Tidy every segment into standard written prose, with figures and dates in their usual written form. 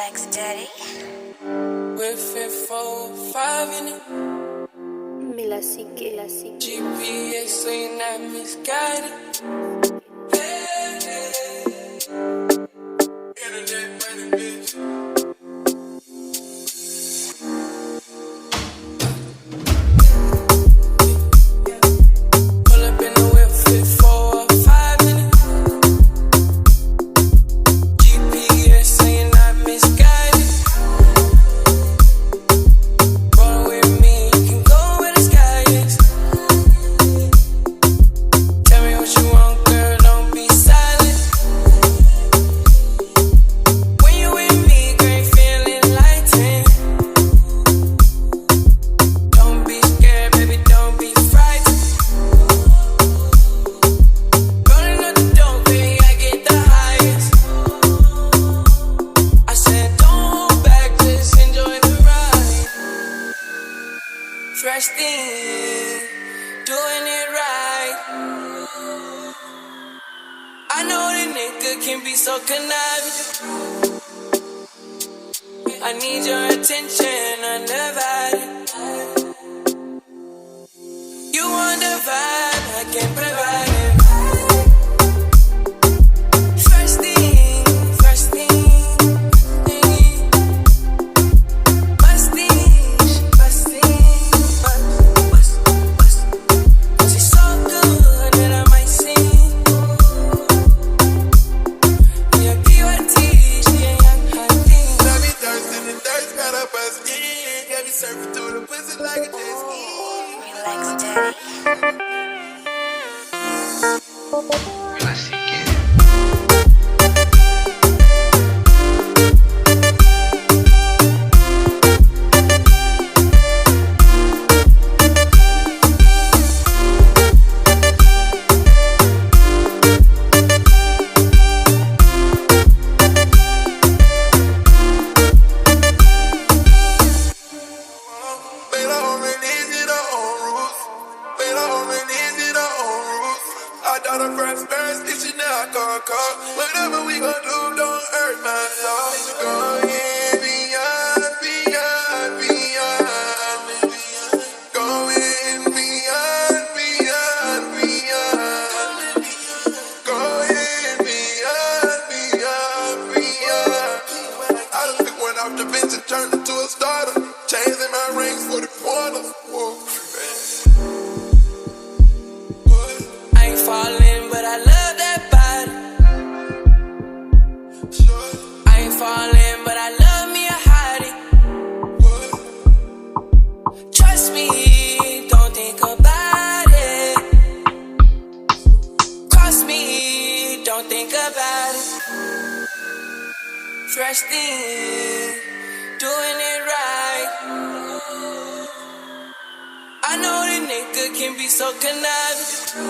Relax, daddy. With it 4-5 in it. Milasique. GPS so you're not misguided. Hey, hey. Internet money, bitch. Pull up in the whip, fit 4-5 in it. GPS so you're not misguided. Roll with me, you can go where the sky is. Tell me what you want, girl, don't be silent. When you with me, girl, you feeling like 10. Don't be scared, baby, don't be frightened. Rolling up the dope, baby, I get the highest. I said don't hold back, just enjoy the ride. Fresh thing, doing it right. I know the nigga can be so conniving. I need your attention, undivided. You want the vibe, I can provide it. First thing, must she's so good that I might sing. Yeah, PYT, she ain't young, hot thing. Got me thirsty and thirst got up my skin. Got me surfing through the pussy like a jet ski. Relax, daddy. Better on my knees, it on roof. Better on my knees, it on roof. I thought the first verse, this shit now I call. Whatever we gon' do, don't hurt my soul. Go in beyond. Go in beyond. Go in beyond. I done took one off the bench and turned it to a starter. Chains in my rings for the pointers. Whoa. I ain't falling, but I love that body. I ain't falling, but I love me a hottie. Trust me, don't think about it. Cross me, don't think about it. Fresh thing, doing it right. I know the nigga can be so conniving.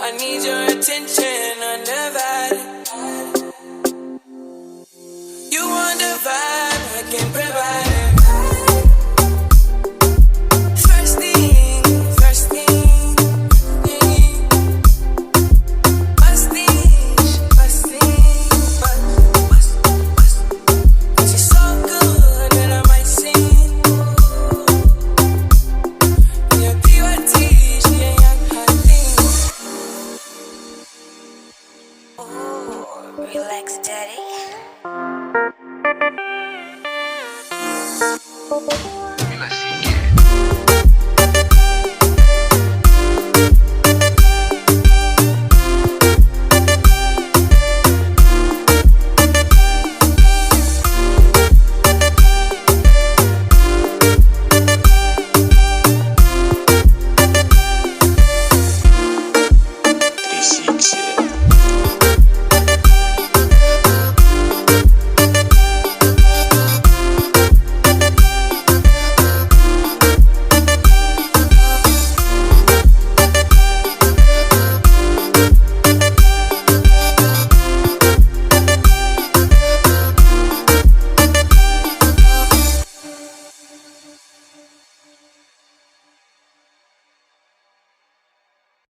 I need your attention, undivided. You want the vibe, I can provide it. First thing, she's so good that I might sing. Yeah, PYT, she ain't young, hot thing. Oh, relax, daddy. Milasique.